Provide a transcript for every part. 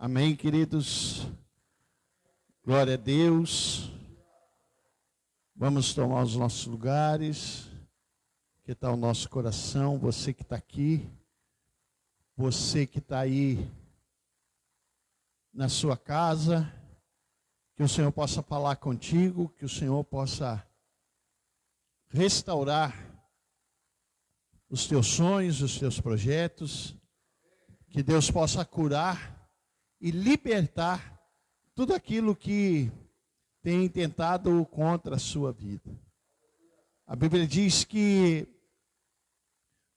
Amém, queridos? Glória a Deus. Vamos tomar os nossos lugares. Que está o nosso coração? Você que está aqui, você que está aí na sua casa, que o Senhor possa falar contigo, que o Senhor possa restaurar os teus sonhos, os teus projetos, que Deus possa curar e libertar tudo aquilo que tem tentado contra a sua vida. A Bíblia diz que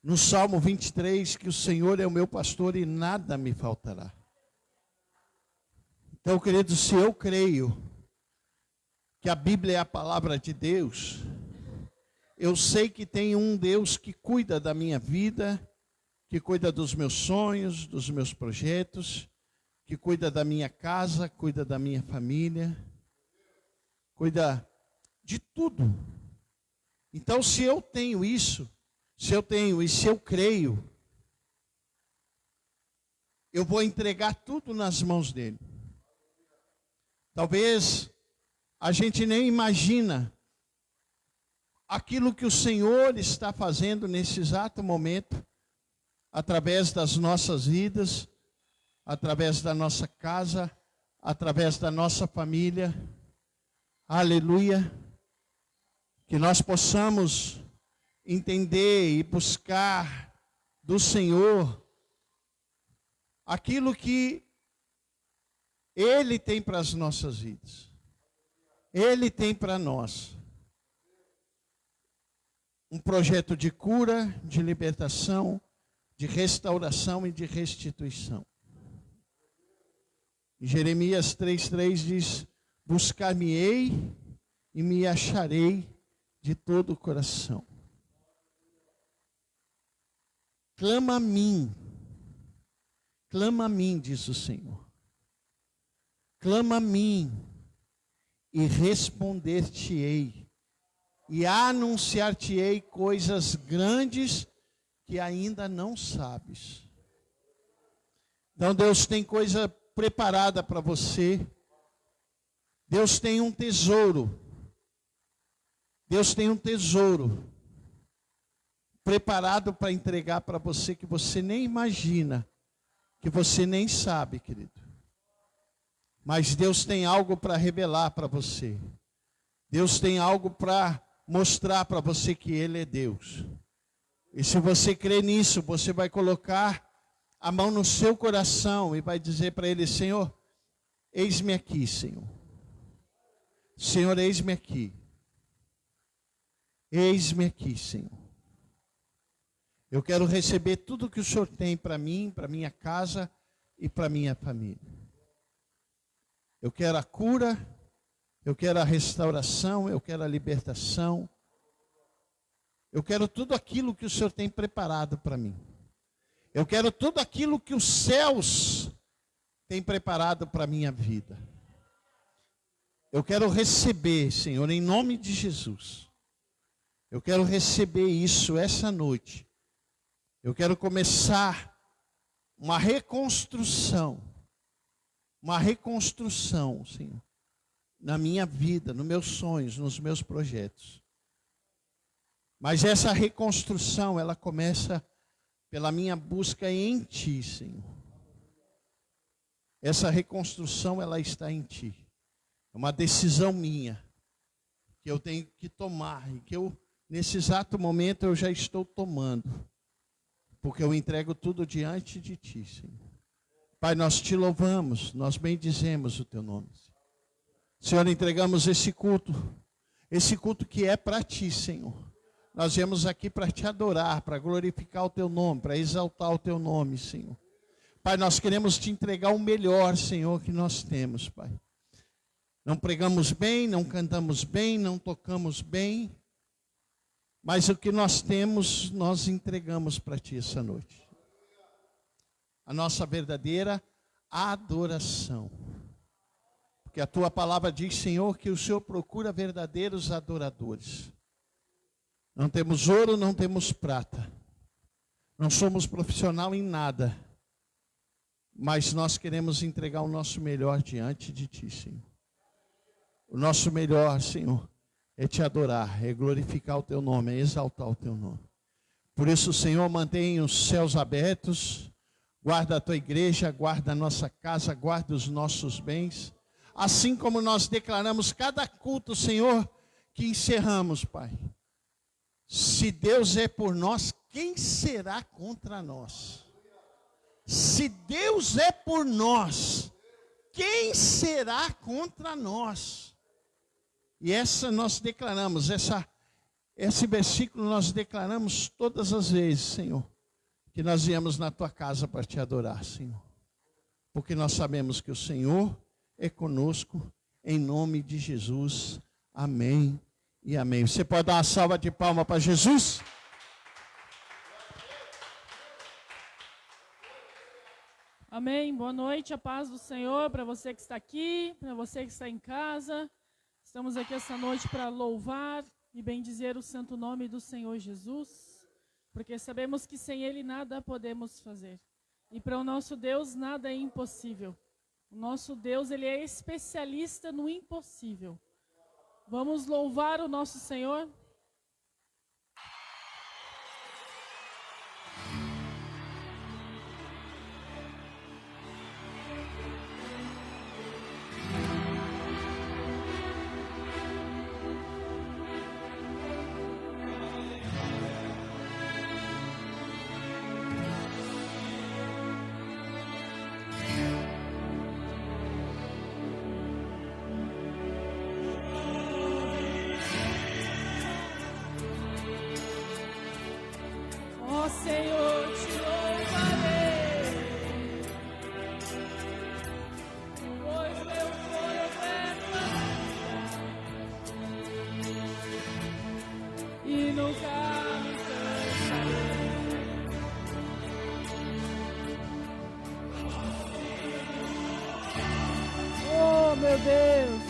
no Salmo 23, que o Senhor é o meu pastor e nada me faltará. Então, queridos, se eu creio que a Bíblia é a palavra de Deus, eu sei que tem um Deus que cuida da minha vida, que cuida dos meus sonhos, dos meus projetos, que cuida da minha casa, cuida da minha família, cuida de tudo. Então, se eu tenho isso, se eu creio, eu vou entregar tudo nas mãos dele. Talvez a gente nem imagina aquilo que o Senhor está fazendo nesse exato momento, através das nossas vidas, através da nossa casa, através da nossa família. Aleluia. Que nós possamos entender e buscar do Senhor aquilo que Ele tem para as nossas vidas. Ele tem para nós um projeto de cura, de libertação, de restauração e de restituição. Jeremias 3:3 diz: buscar-me-ei e me acharei de todo o coração. Clama a mim, diz o Senhor. Clama a mim e responder-te-ei e anunciar-te-ei coisas grandes que ainda não sabes. Então Deus tem coisa preparada para você. Deus tem um tesouro. Deus tem um tesouro preparado para entregar para você que você nem imagina, que você nem sabe, querido. Mas Deus tem algo para revelar para você. Deus tem algo para mostrar para você que Ele é Deus. E se você crê nisso, você vai colocar a mão no seu coração e vai dizer para Ele: Senhor, eis-me aqui, Senhor. Senhor, eis-me aqui. Eis-me aqui, Senhor. Eu quero receber tudo que o Senhor tem para mim, para minha casa e para minha família. Eu quero a cura, eu quero a restauração, eu quero a libertação. Eu quero tudo aquilo que o Senhor tem preparado para mim. Eu quero tudo aquilo que os céus têm preparado para a minha vida. Eu quero receber, Senhor, em nome de Jesus. Eu quero receber isso essa noite. Eu quero começar uma reconstrução, Senhor, na minha vida, nos meus sonhos, nos meus projetos. Mas essa reconstrução, ela começa pela minha busca em Ti, Senhor. Essa reconstrução, ela está em Ti. É uma decisão minha, que eu tenho que tomar, e que eu, nesse exato momento, eu já estou tomando. Porque eu entrego tudo diante de Ti, Senhor. Pai, nós Te louvamos, nós bendizemos o Teu nome. Senhor, entregamos esse culto que é para Ti, Senhor. Nós viemos aqui para Te adorar, para glorificar o Teu nome, para exaltar o Teu nome, Senhor. Pai, nós queremos Te entregar o melhor, Senhor, que nós temos, Pai. Não pregamos bem, não cantamos bem, não tocamos bem, mas o que nós temos, nós entregamos para Ti essa noite. A nossa verdadeira adoração. Porque a Tua palavra diz, Senhor, que o Senhor procura verdadeiros adoradores. Não temos ouro, não temos prata. Não somos profissional em nada. mas nós queremos entregar o nosso melhor diante de Ti, Senhor. O nosso melhor, Senhor, é Te adorar, é glorificar o Teu nome, é exaltar o Teu nome. Por isso, Senhor, mantenha os céus abertos, guarda a Tua igreja, guarda a nossa casa, guarda os nossos bens. Assim como nós declaramos cada culto, Senhor, que encerramos, Pai. Se Deus é por nós, quem será contra nós? Se Deus é por nós, quem será contra nós? E essa nós declaramos, esse versículo nós declaramos todas as vezes, Senhor, que nós viemos na Tua casa para Te adorar, Senhor. Porque nós sabemos que o Senhor é conosco, em nome de Jesus. Amém e amém. Você pode dar uma salva de palmas para Jesus? Amém. Boa noite, a paz do Senhor para você que está aqui, para você que está em casa. Estamos aqui essa noite para louvar e bendizer o santo nome do Senhor Jesus, porque sabemos que sem Ele nada podemos fazer. E para o nosso Deus nada é impossível. O nosso Deus, Ele é especialista no impossível. Vamos louvar o nosso Senhor? Senhor, te louvarei, pois meu corpo é tua e nunca me cansarei. Oh, meu Deus.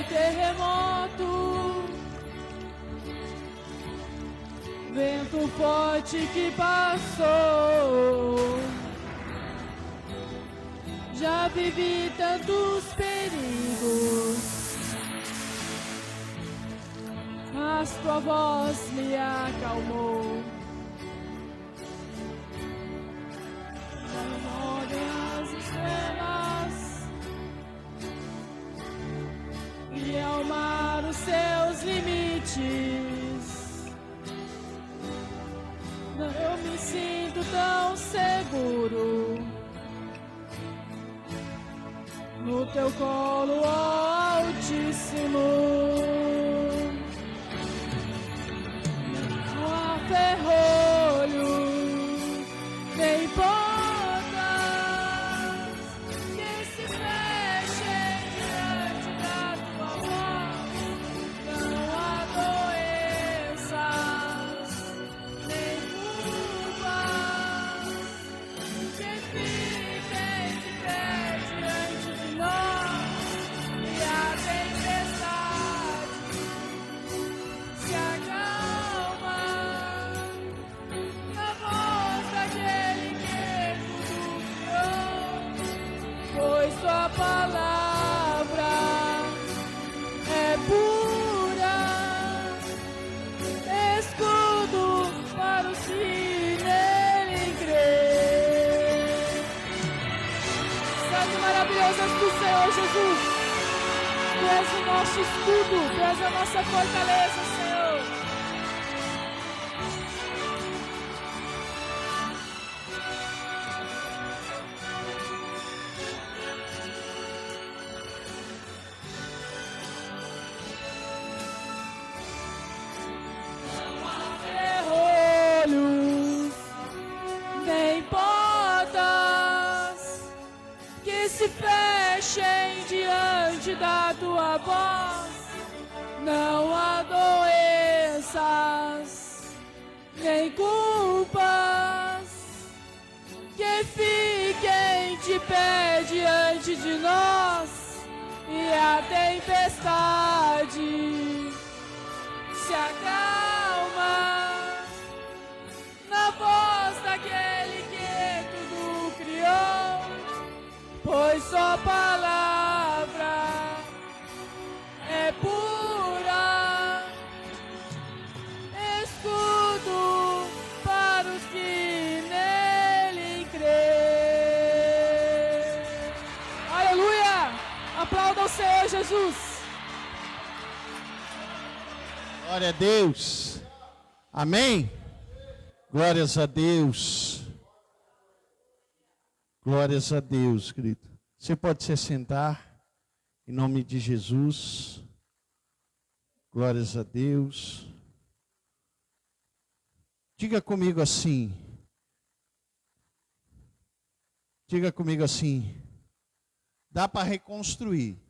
Terremoto, vento forte que passou. Já vivi tantos perigos, mas tua voz me acalmou. Rodem as estrelas e ao mar os seus limites. Eu me sinto tão seguro no teu colo, ó Altíssimo. Não há ferrolho, nem portas que se fechem diante da tua voz. Não há doenças, nem curvas que fiquem de pé diante de nós. E a tempestade se acalma na voz daquele que tudo criou, pois tua palavra é pura, escudo para os que nele crêem. Santo e maravilhoso és tu, Senhor Jesus. Tu és o nosso escudo, tu és a nossa fortaleza, Senhor. Ferrolhos, nem portas que se fechem diante da tua voz. Não há doenças, pé diante de nós e a tempestade se acalma na voz daquele que tudo criou, pois sua palavra é pura, escudo para os que nele crêem. Aleluia! Aplauda o Senhor Jesus. Glória a Deus. Amém? Glórias a Deus. Glórias a Deus, querido. Você pode se sentar em nome de Jesus. Glórias a Deus. Diga comigo assim. Diga comigo assim. Dá para reconstruir.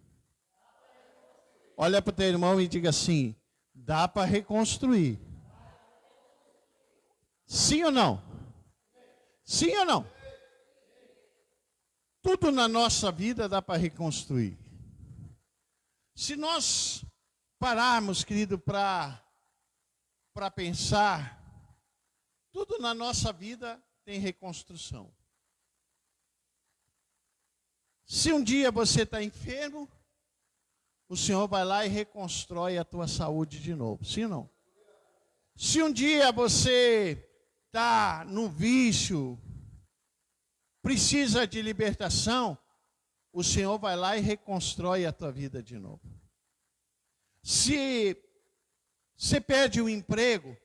Olha para o teu irmão e diga assim. Dá para reconstruir. Sim ou não? Sim ou não? Tudo na nossa vida dá para reconstruir. Se nós pararmos, querido, para pensar, tudo na nossa vida tem reconstrução. Se um dia você está enfermo, o Senhor vai lá e reconstrói a tua saúde de novo. Sim ou não? Se um dia você está no vício, precisa de libertação, o Senhor vai lá e reconstrói a tua vida de novo. Se você perde o emprego,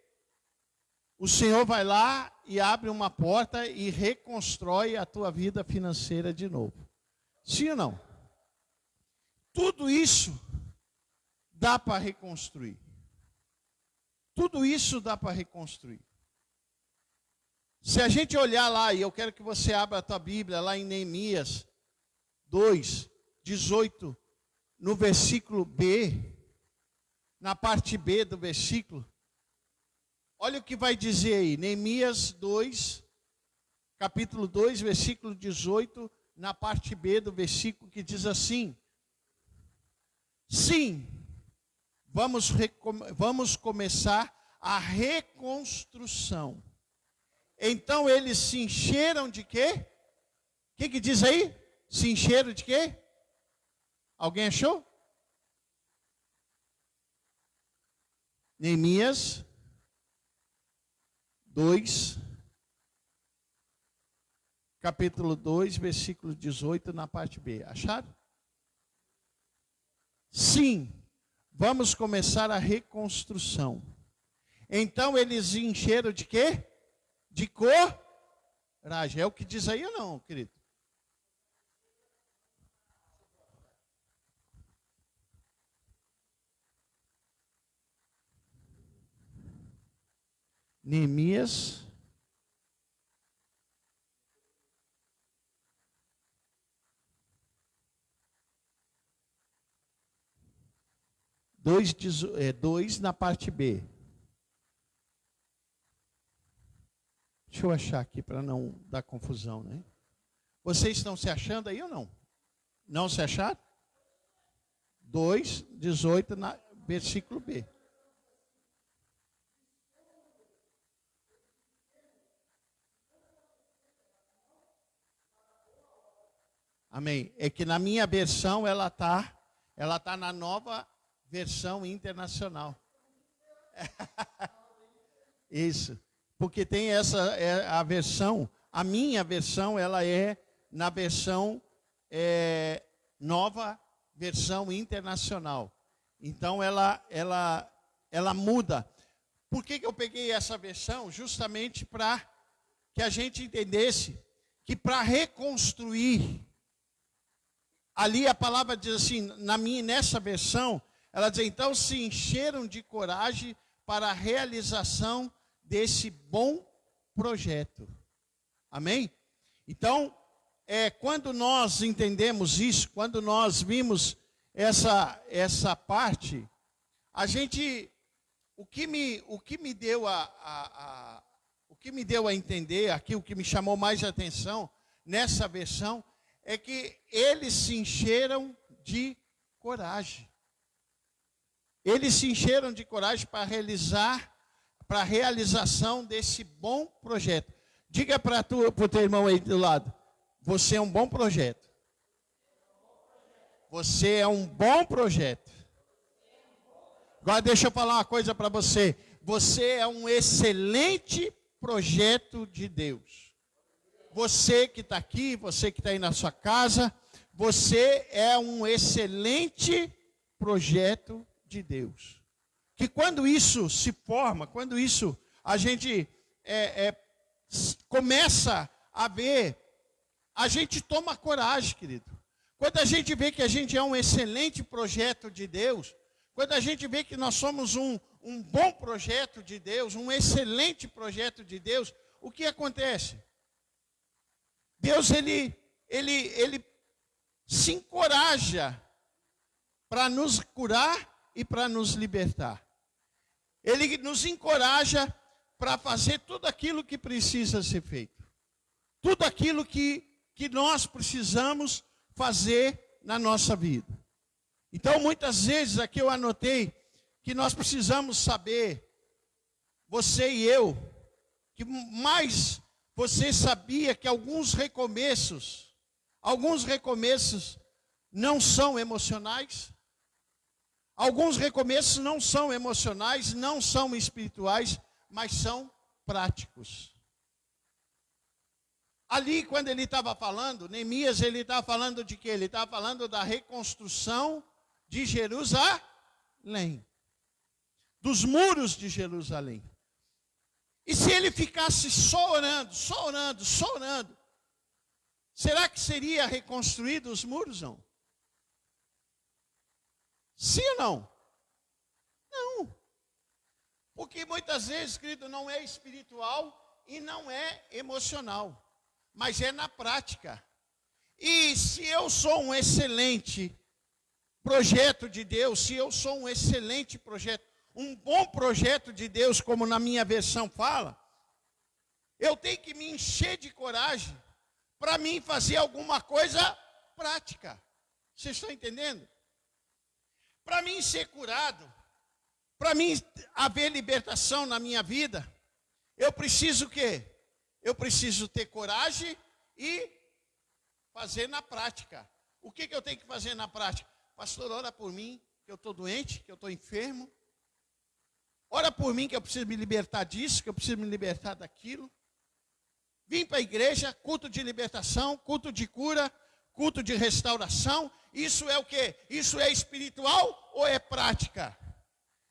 o Senhor vai lá e abre uma porta e reconstrói a tua vida financeira de novo. Sim ou não? Tudo isso dá para reconstruir. Tudo isso dá para reconstruir. Se a gente olhar lá, e eu quero que você abra a tua Bíblia, lá em Neemias 2, 18, no versículo B, na parte B do versículo, olha o que vai dizer aí, Neemias 2, capítulo 2, versículo 18, na parte B do versículo, que diz assim: sim, vamos começar a reconstrução. Então eles se encheram de quê? O que diz aí? Se encheram de quê? Alguém achou? Neemias 2, capítulo 2, versículo 18, na parte B. Acharam? Sim, vamos começar a reconstrução. Então eles encheram de quê? De coragem. É o que diz aí ou não, querido? Neemias 2 na parte B. Deixa eu achar aqui para não dar confusão, né? Vocês estão se achando aí ou não? Não se acharam? 2, 18, versículo B. Amém. É que na minha versão ela tá na nova versão internacional. Isso. Porque tem a versão, a minha versão, ela é na versão nova versão internacional. Então ela muda. Por que eu peguei essa versão? Justamente para que a gente entendesse que para reconstruir, ali a palavra diz assim, nessa versão, ela diz, então se encheram de coragem para a realização desse bom projeto. Amém? Então, quando nós entendemos isso, quando nós vimos essa parte, a gente, o que me deu a entender aqui, o que me chamou mais atenção nessa versão, é que eles se encheram de coragem. Eles se encheram de coragem para a realização desse bom projeto. Diga para o teu irmão aí do lado, você é um bom projeto. Você é um bom projeto. Agora deixa eu falar uma coisa para você. Você é um excelente projeto de Deus. Você que está aqui, você que está aí na sua casa, você é um excelente projeto de Deus. Que quando isso se forma, quando isso a gente começa a ver, a gente toma coragem, querido. Quando a gente vê que a gente é um excelente projeto de Deus, quando a gente vê que nós somos um bom projeto de Deus, um excelente projeto de Deus, o que acontece? Deus, ele se encoraja para nos curar e para nos libertar. Ele nos encoraja para fazer tudo aquilo que precisa ser feito. Tudo aquilo que nós precisamos fazer na nossa vida. Então, muitas vezes, aqui eu anotei que nós precisamos saber, você e eu, que mais você sabia que alguns recomeços não são emocionais? Alguns recomeços não são emocionais, não são espirituais, mas são práticos. Ali, quando ele estava falando, Neemias, ele estava falando de quê? Ele estava falando da reconstrução de Jerusalém. Dos muros de Jerusalém. E se ele ficasse só orando, será que seria reconstruído os muros? Não. Sim ou não? Não. Porque muitas vezes, querido, não é espiritual e não é emocional. Mas é na prática. E se eu sou um excelente projeto de Deus, se eu sou um excelente projeto, um bom projeto de Deus, como na minha versão fala, eu tenho que me encher de coragem para mim fazer alguma coisa prática. Vocês estão entendendo? Para mim ser curado, para mim haver libertação na minha vida, eu preciso o quê? Eu preciso ter coragem e fazer na prática. O que eu tenho que fazer na prática? Pastor, ora por mim, que eu estou doente, que eu estou enfermo. Ora por mim, que eu preciso me libertar disso, que eu preciso me libertar daquilo. Vim para a igreja, culto de libertação, culto de cura, culto de restauração. Isso é o quê? Isso é espiritual ou é prática?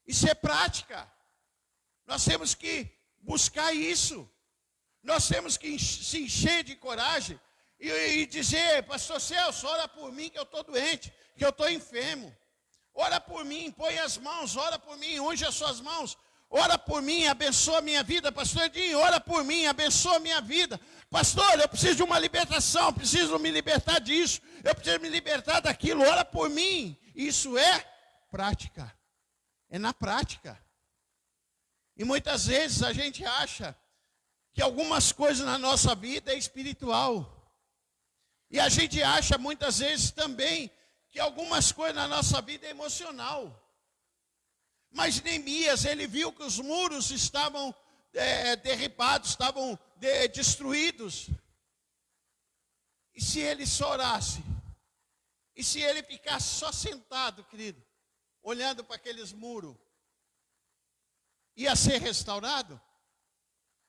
Isso é prática. Nós temos que buscar isso. Nós temos que se encher de coragem e dizer, pastor Celso, ora por mim que eu estou doente, que eu estou enfermo. Ora por mim, põe as mãos, ora por mim, unge as suas mãos. Ora por mim, abençoa a minha vida. Pastor Edinho, ora por mim, abençoa a minha vida. Pastor, eu preciso de uma libertação, preciso me libertar disso. Eu preciso me libertar daquilo, ora por mim. Isso é prática. É na prática. E muitas vezes a gente acha que algumas coisas na nossa vida é espiritual. E a gente acha muitas vezes também que algumas coisas na nossa vida é emocional. Mas Neemias, ele viu que os muros estavam derribados, estavam destruídos. E se ele só orasse? E se ele ficasse só sentado, querido, olhando para aqueles muros, ia ser restaurado?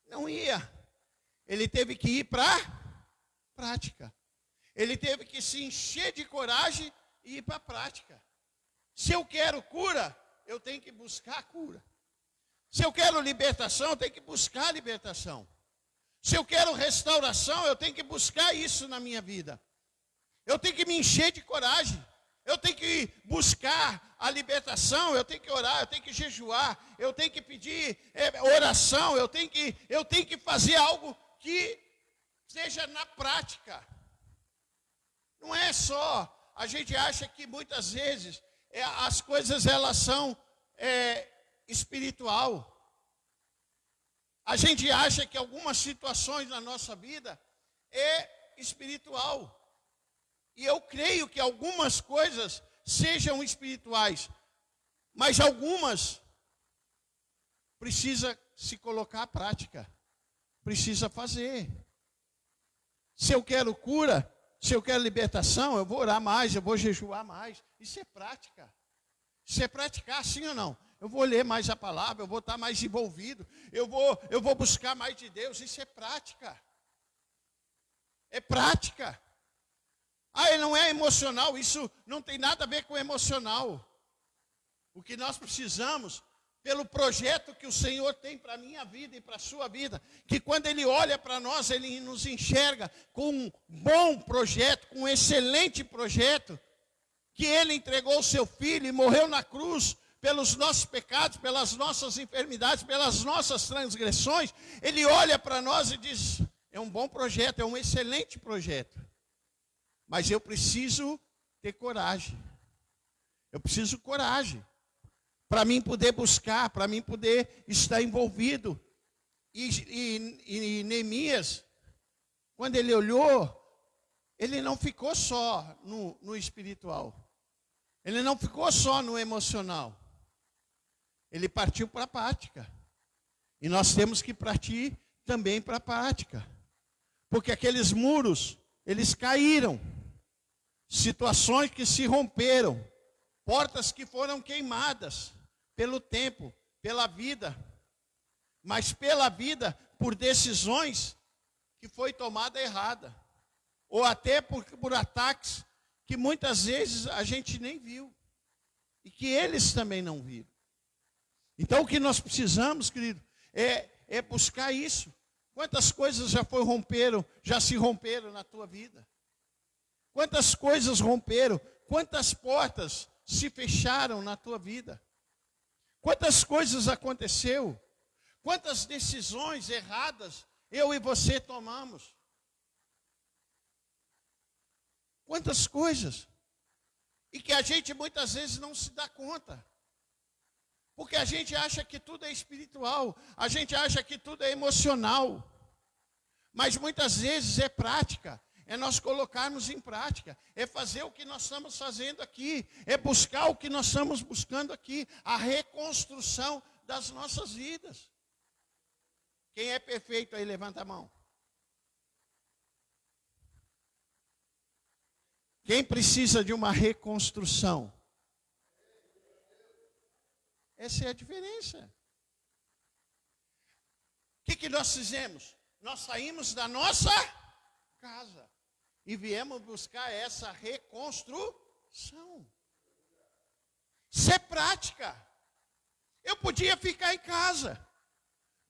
Não ia. Ele teve que ir para a prática. Ele teve que se encher de coragem e ir para a prática. Se eu quero cura, eu tenho que buscar a cura. Se eu quero libertação, eu tenho que buscar a libertação. Se eu quero restauração, eu tenho que buscar isso na minha vida. Eu tenho que me encher de coragem. Eu tenho que buscar a libertação, eu tenho que orar, eu tenho que jejuar, eu tenho que pedir oração, eu tenho que fazer algo que seja na prática. Não é só, a gente acha que muitas vezes as coisas elas são espiritual. A gente acha que algumas situações na nossa vida é espiritual. E eu creio que algumas coisas sejam espirituais, mas algumas precisa se colocar à prática, precisa fazer. Se eu quero cura, se eu quero libertação, eu vou orar mais, eu vou jejuar mais. Isso é prática. Isso é praticar, sim ou não? Eu vou ler mais a palavra, eu vou estar mais envolvido, eu vou buscar mais de Deus. Isso é prática. É prática. Ah, não é emocional, isso não tem nada a ver com emocional. O que nós precisamos, pelo projeto que o Senhor tem para a minha vida e para a sua vida, que quando Ele olha para nós, Ele nos enxerga com um bom projeto, com um excelente projeto, que Ele entregou o seu Filho e morreu na cruz pelos nossos pecados, pelas nossas enfermidades, pelas nossas transgressões. Ele olha para nós e diz, é um bom projeto, é um excelente projeto. Mas eu preciso ter coragem. Eu preciso coragem. Para mim poder buscar, para mim poder estar envolvido. E Neemias, quando ele olhou, ele não ficou só no espiritual. Ele não ficou só no emocional. Ele partiu para a prática. E nós temos que partir também para a prática. Porque aqueles muros, eles caíram. Situações que se romperam. Portas que foram queimadas pelo tempo, pela vida. Mas pela vida, por decisões que foi tomada errada. Ou até por ataques que muitas vezes a gente nem viu. E que eles também não viram. Então o que nós precisamos, querido, é buscar isso. Quantas coisas já se romperam na tua vida? Quantas coisas romperam? Quantas portas se fecharam na tua vida? Quantas coisas aconteceu? Quantas decisões erradas eu e você tomamos? Quantas coisas? E que a gente muitas vezes não se dá conta. Porque a gente acha que tudo é espiritual, a gente acha que tudo é emocional. Mas muitas vezes é prática, é nós colocarmos em prática, é fazer o que nós estamos fazendo aqui, é buscar o que nós estamos buscando aqui, a reconstrução das nossas vidas. Quem é perfeito aí, levanta a mão. Quem precisa de uma reconstrução? Essa é a diferença. O que nós fizemos? Nós saímos da nossa casa e viemos buscar essa reconstrução. Isso é prática. Eu podia ficar em casa.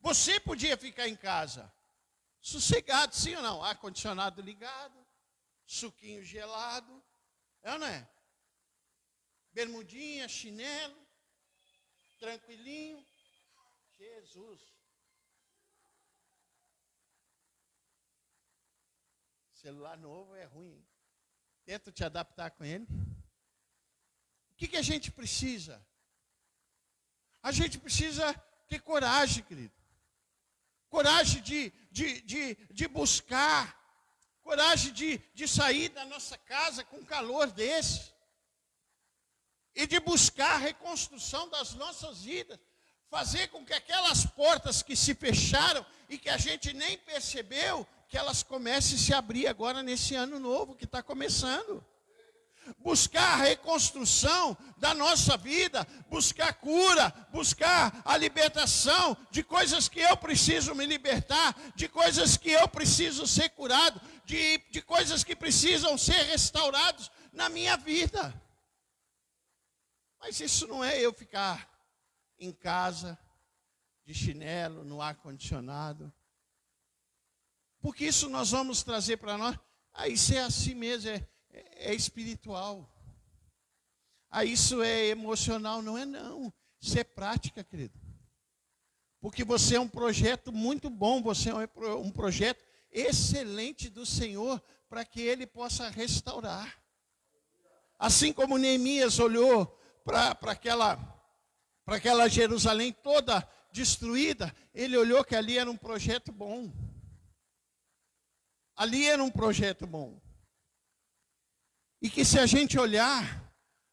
Você podia ficar em casa. Sossegado, sim ou não? Ar-condicionado ligado, suquinho gelado. É ou não é? Bermudinha, chinelo. Tranquilinho. Jesus. Celular novo é ruim, hein? Tenta te adaptar com ele. O que a gente precisa? A gente precisa ter coragem, querido. Coragem de buscar. Coragem de sair da nossa casa com calor desse. E de buscar a reconstrução das nossas vidas. Fazer com que aquelas portas que se fecharam e que a gente nem percebeu, que elas comecem a se abrir agora nesse ano novo que está começando. Buscar a reconstrução da nossa vida, buscar cura, buscar a libertação de coisas que eu preciso me libertar, de coisas que eu preciso ser curado, de coisas que precisam ser restauradas na minha vida. Mas isso não é eu ficar em casa, de chinelo, no ar-condicionado. Porque isso nós vamos trazer para nós. Isso é assim mesmo, é espiritual. Isso é emocional, não é não. Isso é prática, querido. Porque você é um projeto muito bom, você é um projeto excelente do Senhor para que Ele possa restaurar. Assim como Neemias olhou para aquela Jerusalém toda destruída, ele olhou que ali era um projeto bom. Ali era um projeto bom. E que se a gente olhar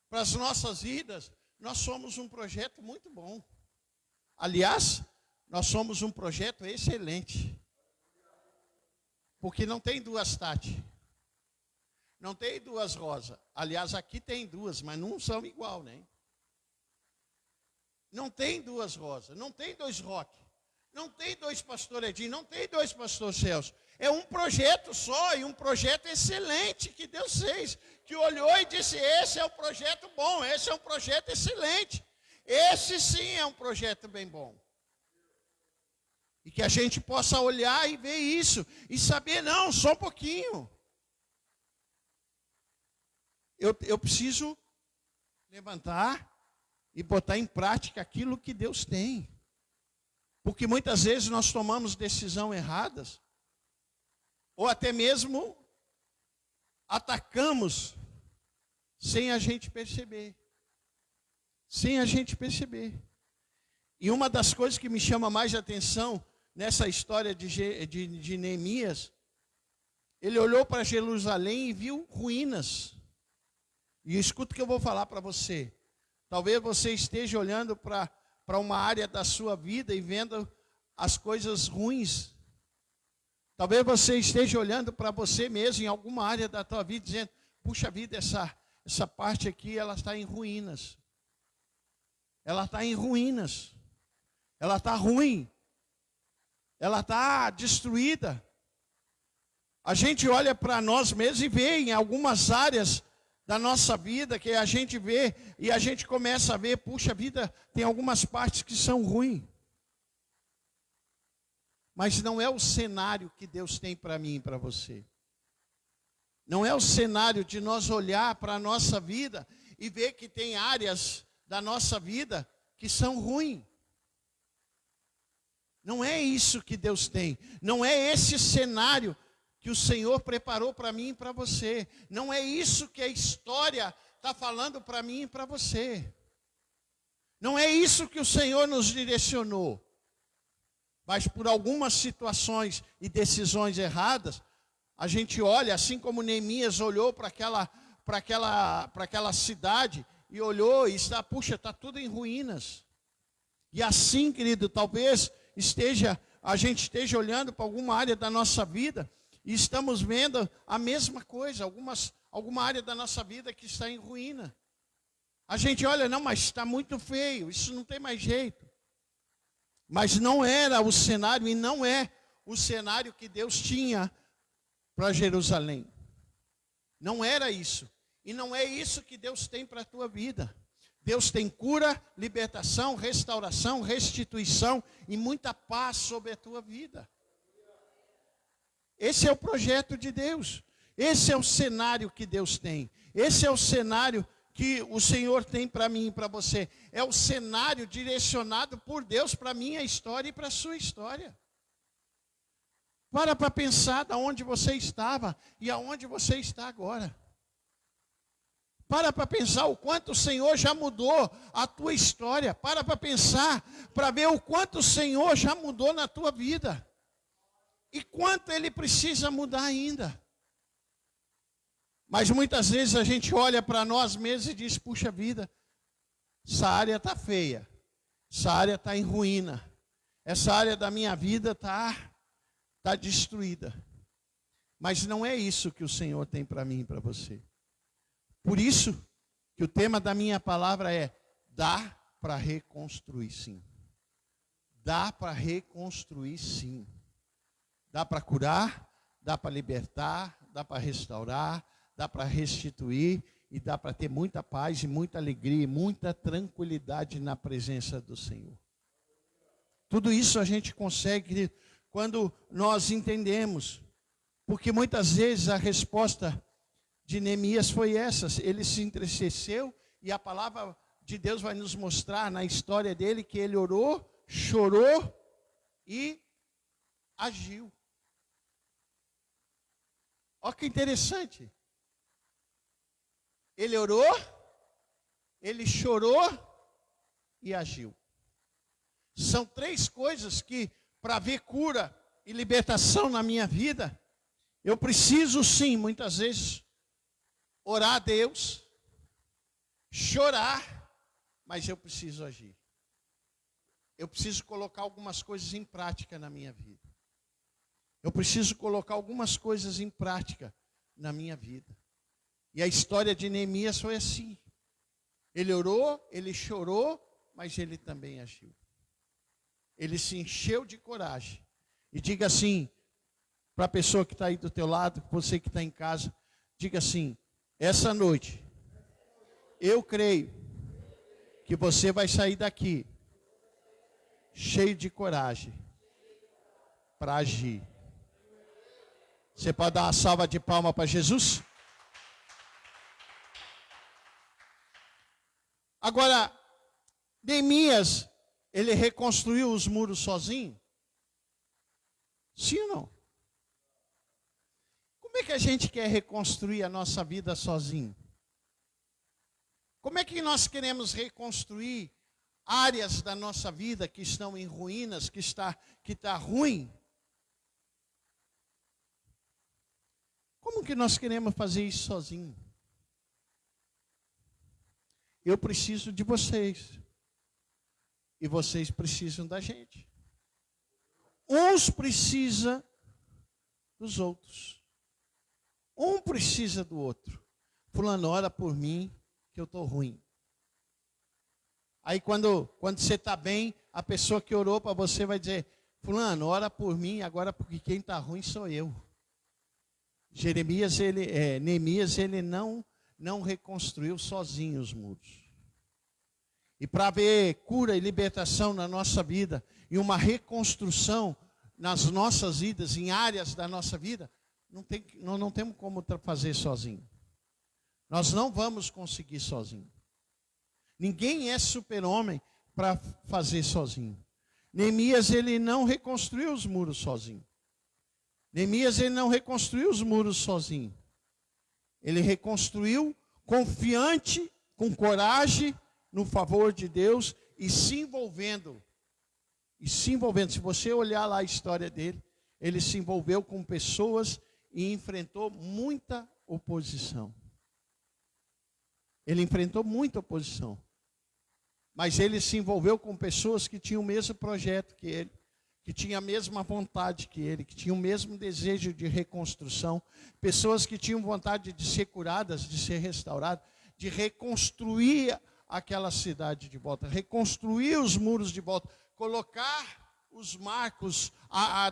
para as nossas vidas, nós somos um projeto muito bom. Aliás, nós somos um projeto excelente. Porque não tem duas Tati. Não tem duas Rosa. Aliás, aqui tem duas, mas não são igual, né? Não tem duas Rosas, não tem dois Rock, não tem dois pastor Edinho, não tem dois pastor Celso. É um projeto só e um projeto excelente que Deus fez. Que olhou e disse, esse é um projeto bom, esse é um projeto excelente. Esse sim é um projeto bem bom. E que a gente possa olhar e ver isso e saber, não, só um pouquinho. Eu preciso levantar e botar em prática aquilo que Deus tem. Porque muitas vezes nós tomamos decisões erradas, ou até mesmo atacamos sem a gente perceber. Sem a gente perceber. E uma das coisas que me chama mais a atenção nessa história de Neemias, ele olhou para Jerusalém e viu ruínas. E escuta o que eu vou falar para você. Talvez você esteja olhando para uma área da sua vida e vendo as coisas ruins. Talvez você esteja olhando para você mesmo em alguma área da tua vida, dizendo, puxa vida, essa parte aqui, ela está em ruínas. Ela está em ruínas. Ela está ruim. Ela está destruída. A gente olha para nós mesmos e vê em algumas áreas da nossa vida, que a gente vê, e a gente começa a ver, puxa vida, tem algumas partes que são ruins. Mas não é o cenário que Deus tem para mim e para você. Não é o cenário de nós olhar para a nossa vida e ver que tem áreas da nossa vida que são ruins. Não é isso que Deus tem. Não é esse cenário que o Senhor preparou para mim e para você. Não é isso que a história está falando para mim e para você. Não é isso que o Senhor nos direcionou. Mas por algumas situações e decisões erradas, a gente olha, assim como Neemias olhou para aquela cidade e olhou e está tudo em ruínas. E assim, querido, talvez a gente esteja olhando para alguma área da nossa vida e estamos vendo a mesma coisa, alguma área da nossa vida que está em ruína. A gente olha, não, mas está muito feio, isso não tem mais jeito. Mas não era o cenário e não é o cenário que Deus tinha para Jerusalém. Não era isso. E não é isso que Deus tem para a tua vida. Deus tem cura, libertação, restauração, restituição e muita paz sobre a tua vida. Esse é o projeto de Deus. Esse é o cenário que Deus tem. Esse é o cenário que o Senhor tem para mim e para você. É o cenário direcionado por Deus para a minha história e para a sua história. Para pensar de onde você estava e aonde você está agora. Para pensar o quanto o Senhor já mudou a tua história. Para pensar, para ver o quanto o Senhor já mudou na tua vida. E quanto Ele precisa mudar ainda. Mas muitas vezes a gente olha para nós mesmos e diz, puxa vida, essa área está feia. Essa área está em ruína. Essa área da minha vida está destruída. Mas não é isso que o Senhor tem para mim e para você. Por isso que o tema da minha palavra é, dá para reconstruir sim. Dá para reconstruir sim. Dá para curar, dá para libertar, dá para restaurar, dá para restituir e dá para ter muita paz e muita alegria e muita tranquilidade na presença do Senhor. Tudo isso a gente consegue quando nós entendemos, porque muitas vezes a resposta de Neemias foi essa, ele se entristeceu e a palavra de Deus vai nos mostrar na história dele que ele orou, chorou e agiu. Olha que interessante. Ele orou, ele chorou e agiu. São três coisas que, para ver cura e libertação na minha vida, eu preciso sim, muitas vezes, orar a Deus, chorar, mas eu preciso agir. Eu preciso colocar algumas coisas em prática na minha vida. Eu preciso colocar algumas coisas em prática na minha vida. E a história de Neemias foi assim. Ele orou, ele chorou, mas ele também agiu. Ele se encheu de coragem. E diga assim, para a pessoa que está aí do teu lado, você que está em casa, diga assim, essa noite, eu creio que você vai sair daqui cheio de coragem para agir. Você pode dar uma salva de palmas para Jesus? Agora, Neemias, ele reconstruiu os muros sozinho? Sim ou não? Como é que a gente quer reconstruir a nossa vida sozinho? Como é que nós queremos reconstruir áreas da nossa vida que estão em ruínas, que está ruim? Como que nós queremos fazer isso sozinho? Eu preciso de vocês. E vocês precisam da gente. Uns precisam dos outros. Um precisa do outro. Fulano, ora por mim, que eu estou ruim. Aí quando você está bem, a pessoa que orou para você vai dizer, fulano, ora por mim, agora porque quem está ruim sou eu. Neemias, ele não reconstruiu sozinho os muros. E para haver cura e libertação na nossa vida, e uma reconstrução nas nossas vidas, em áreas da nossa vida, nós não temos como fazer sozinho. Nós não vamos conseguir sozinho. Ninguém é super-homem para fazer sozinho. Neemias, ele não reconstruiu os muros sozinho. Neemias, ele não reconstruiu os muros sozinho. Ele reconstruiu confiante, com coragem, no favor de Deus e se envolvendo. Se você olhar lá a história dele, ele se envolveu com pessoas e enfrentou muita oposição. Ele enfrentou muita oposição. Mas ele se envolveu com pessoas que tinham o mesmo projeto que ele, que tinham a mesma vontade que ele, que tinham o mesmo desejo de reconstrução. Pessoas que tinham vontade de ser curadas, de ser restauradas, de reconstruir aquela cidade de volta, reconstruir os muros de volta, colocar os marcos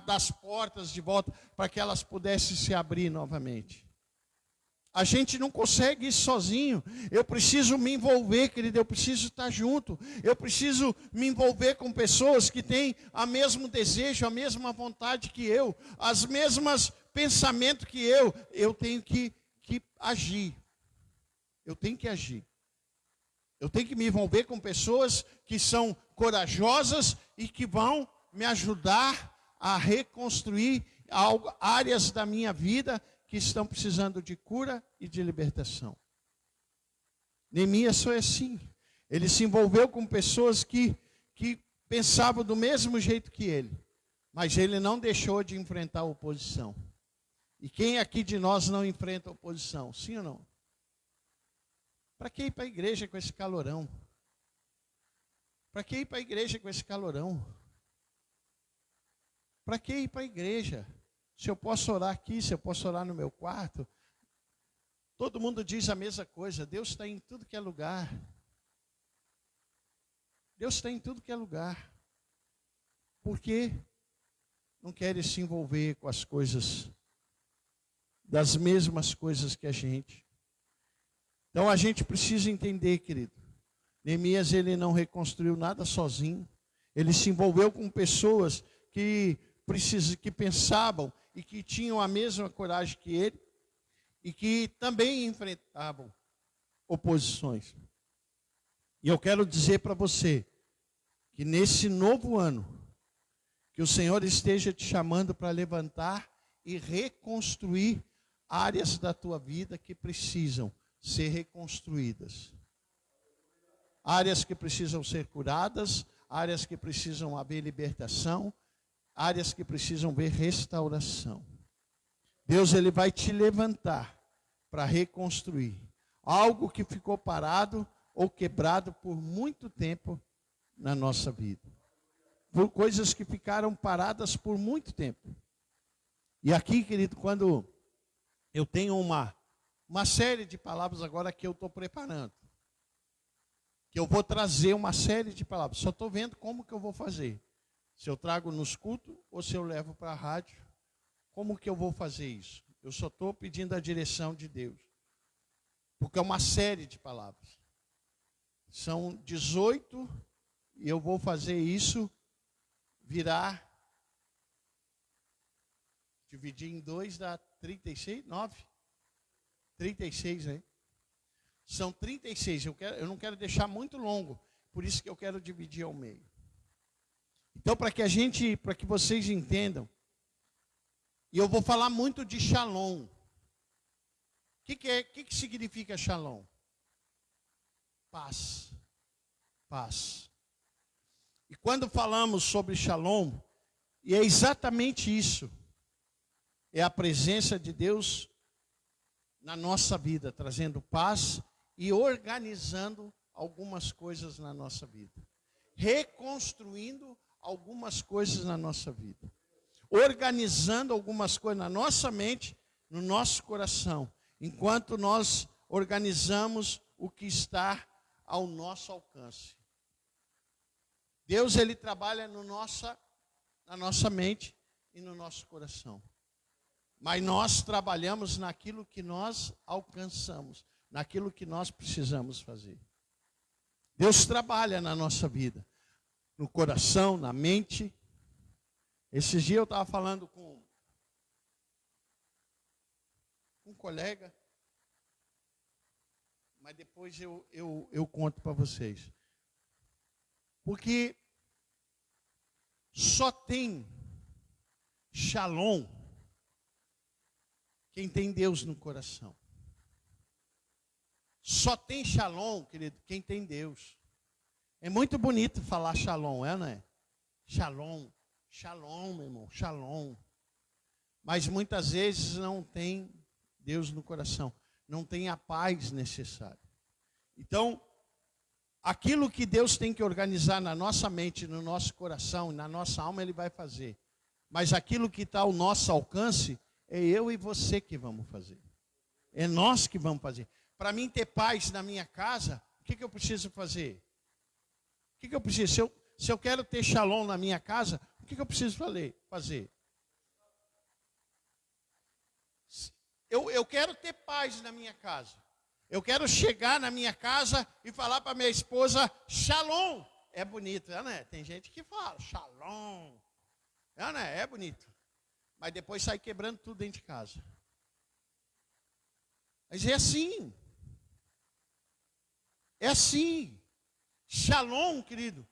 das portas de volta para que elas pudessem se abrir novamente. A gente não consegue isso sozinho. Eu preciso me envolver, querido, eu preciso estar junto. Eu preciso me envolver com pessoas que têm o mesmo desejo, a mesma vontade que eu, as mesmas pensamentos que eu. Eu tenho que agir. Eu tenho que agir. Eu tenho que me envolver com pessoas que são corajosas e que vão me ajudar a reconstruir áreas da minha vida que estão precisando de cura e de libertação. Neemias foi assim. Ele se envolveu com pessoas que pensavam do mesmo jeito que ele, mas ele não deixou de enfrentar a oposição. E quem aqui de nós não enfrenta a oposição? Sim ou não? Para que ir para a igreja com esse calorão? Para que ir para a igreja com esse calorão? Para que ir para a igreja? Se eu posso orar aqui, se eu posso orar no meu quarto. Todo mundo diz a mesma coisa. Deus está em tudo que é lugar. Deus está em tudo que é lugar. Por que não querem se envolver com as coisas, das mesmas coisas que a gente? Então a gente precisa entender, querido. Neemias, ele não reconstruiu nada sozinho. Ele se envolveu com pessoas que pensavam e que tinham a mesma coragem que ele e que também enfrentavam oposições. E eu quero dizer para você que nesse novo ano, que o Senhor esteja te chamando para levantar e reconstruir áreas da tua vida que precisam ser reconstruídas. Áreas que precisam ser curadas, áreas que precisam haver libertação, áreas que precisam ver restauração. Deus, ele vai te levantar para reconstruir algo que ficou parado ou quebrado por muito tempo na nossa vida. Por coisas que ficaram paradas por muito tempo. E aqui, querido, quando eu tenho uma série de palavras agora que eu estou preparando. Que eu vou trazer uma série de palavras. Só estou vendo como que eu vou fazer. Se eu trago nos cultos ou se eu levo para a rádio. Como que eu vou fazer isso? Eu só estou pedindo a direção de Deus. Porque é uma série de palavras. São 18 e eu vou fazer isso virar, dividir em 2 dá 36, 9? 36, né? São 36, eu não quero deixar muito longo, por isso que eu quero dividir ao meio. Então, para que vocês entendam, e eu vou falar muito de Shalom. O que significa Shalom? Paz. Paz. E quando falamos sobre Shalom, e é exatamente isso, é a presença de Deus na nossa vida, trazendo paz e organizando algumas coisas na nossa vida. Reconstruindo algumas coisas na nossa vida. Organizando algumas coisas na nossa mente, no nosso coração. Enquanto nós organizamos o que está ao nosso alcance. Deus, Ele trabalha na nossa mente e no nosso coração. Mas nós trabalhamos naquilo que nós alcançamos, naquilo que nós precisamos fazer. Deus trabalha na nossa vida, no coração, na mente. Esses dias eu estava falando com um colega, mas depois eu conto para vocês. Porque só tem Shalom quem tem Deus no coração. Só tem Shalom, querido, quem tem Deus. É muito bonito falar Shalom, não é? Shalom, Shalom, meu irmão, Shalom. Mas muitas vezes não tem Deus no coração. Não tem a paz necessária. Então, aquilo que Deus tem que organizar na nossa mente, no nosso coração, na nossa alma, Ele vai fazer. Mas aquilo que está ao nosso alcance, é eu e você que vamos fazer. É nós que vamos fazer. Para mim ter paz na minha casa, o que eu preciso fazer? O que eu preciso? Se eu quero ter Shalom na minha casa, o que eu preciso fazer? Eu quero ter paz na minha casa. Eu quero chegar na minha casa e falar para minha esposa, Shalom. É bonito, né? Tem gente que fala, Shalom. Né? É bonito. Mas depois sai quebrando tudo dentro de casa. Mas é assim. É assim. Shalom, querido.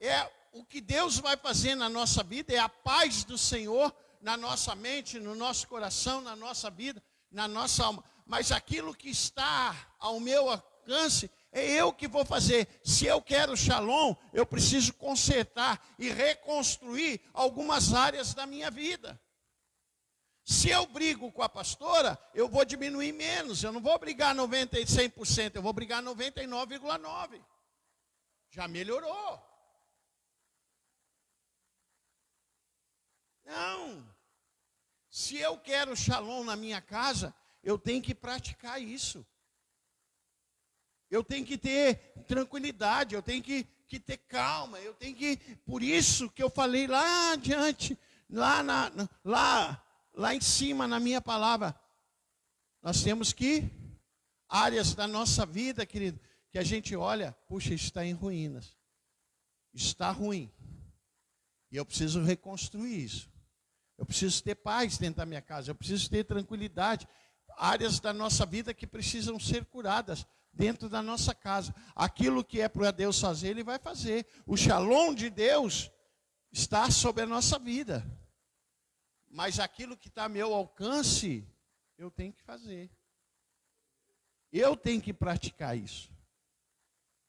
É o que Deus vai fazer na nossa vida, é a paz do Senhor na nossa mente, no nosso coração, na nossa vida, na nossa alma. Mas aquilo que está ao meu alcance, é eu que vou fazer. Se eu quero Shalom, eu preciso consertar e reconstruir algumas áreas da minha vida. Se eu brigo com a pastora, eu vou diminuir menos. Eu não vou brigar 90% e 100%, eu vou brigar 99,9%. Já melhorou. Não. Se eu quero Shalom na minha casa, eu tenho que praticar isso. Eu tenho que ter tranquilidade, eu tenho que ter calma, eu tenho que... Por isso que eu falei lá adiante, lá em cima na minha palavra, nós temos que... áreas da nossa vida, querido, que a gente olha, puxa, isso está em ruínas. Está ruim. E eu preciso reconstruir isso. Eu preciso ter paz dentro da minha casa, eu preciso ter tranquilidade. Áreas da nossa vida que precisam ser curadas dentro da nossa casa. Aquilo que é para Deus fazer, Ele vai fazer. O Shalom de Deus está sobre a nossa vida. Mas aquilo que está a meu alcance, eu tenho que fazer. Eu tenho que praticar isso.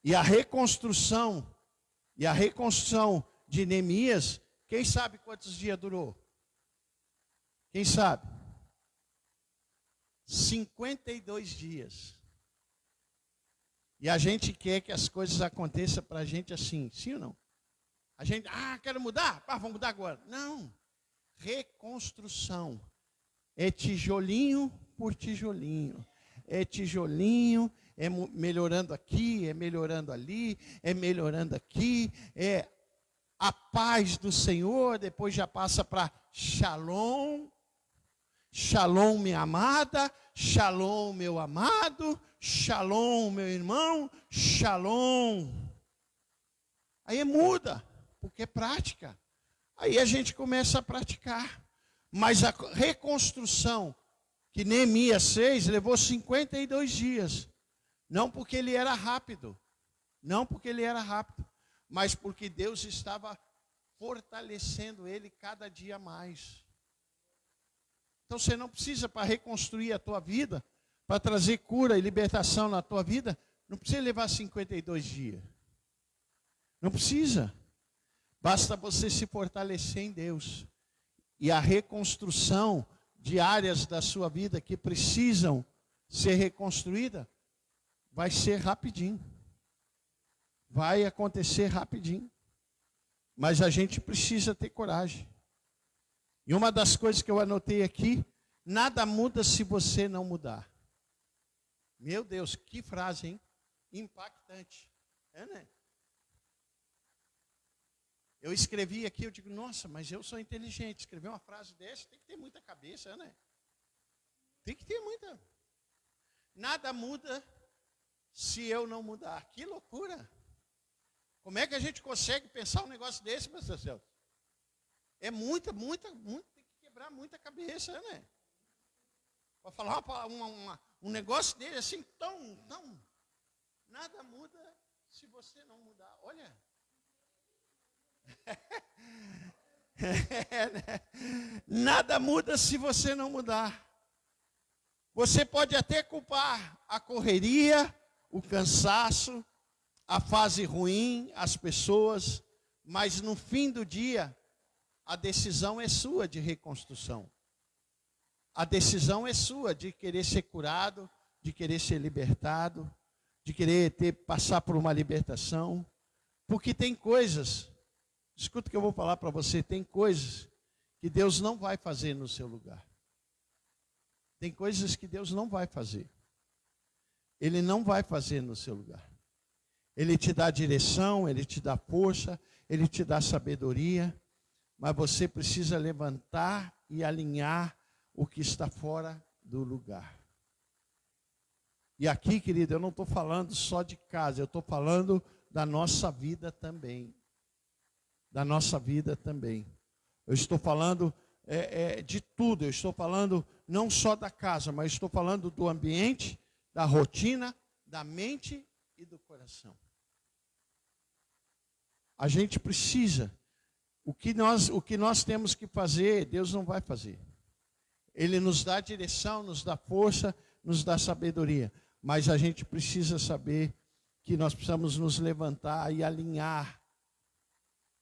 E a reconstrução de Neemias, quem sabe quantos dias durou? Quem sabe? 52 dias. E a gente quer que as coisas aconteçam para a gente assim, sim ou não? A gente, quero mudar? Vamos mudar agora. Não. Reconstrução. É tijolinho por tijolinho. É tijolinho, é melhorando aqui, é melhorando ali, é melhorando aqui. É a paz do Senhor, depois já passa para shalom. Shalom, minha amada. Shalom, meu amado. Shalom, meu irmão. Shalom. Aí muda, porque é prática. Aí a gente começa a praticar. Mas a reconstrução que Neemias fez levou 52 dias. Não porque ele era rápido. Não porque ele era rápido. Mas porque Deus estava fortalecendo ele cada dia mais. Então você não precisa, para reconstruir a tua vida, para trazer cura e libertação na tua vida, não precisa levar 52 dias. Não precisa. Basta você se fortalecer em Deus. E a reconstrução de áreas da sua vida que precisam ser reconstruídas, vai ser rapidinho. Vai acontecer rapidinho. Mas a gente precisa ter coragem. E uma das coisas que eu anotei aqui, nada muda se você não mudar. Meu Deus, que frase, hein? Impactante. É, né? Eu escrevi aqui, eu digo, nossa, mas eu sou inteligente. Escrever uma frase dessa tem que ter muita cabeça, né? Tem que ter muita. Nada muda se eu não mudar. Que loucura! Como é que a gente consegue pensar um negócio desse, pastor Celso? É muita, tem que quebrar muita cabeça, né? Para falar um negócio dele assim, tão. Nada muda se você não mudar. Olha. Nada muda se você não mudar. Você pode até culpar a correria, o cansaço, a fase ruim, as pessoas, mas no fim do dia, a decisão é sua de reconstrução. A decisão é sua de querer ser curado, de querer ser libertado, de querer passar por uma libertação. Porque tem coisas, escuta o que eu vou falar para você, tem coisas que Deus não vai fazer no seu lugar. Tem coisas que Deus não vai fazer. Ele não vai fazer no seu lugar. Ele te dá direção, Ele te dá força, Ele te dá sabedoria, mas você precisa levantar e alinhar o que está fora do lugar. E aqui, querido, eu não estou falando só de casa, eu estou falando da nossa vida também. Da nossa vida também. Eu estou falando de tudo, eu estou falando não só da casa, mas estou falando do ambiente, da rotina, da mente e do coração. A gente precisa, o que nós temos que fazer, Deus não vai fazer. Ele nos dá direção, nos dá força, nos dá sabedoria. Mas a gente precisa saber que nós precisamos nos levantar e alinhar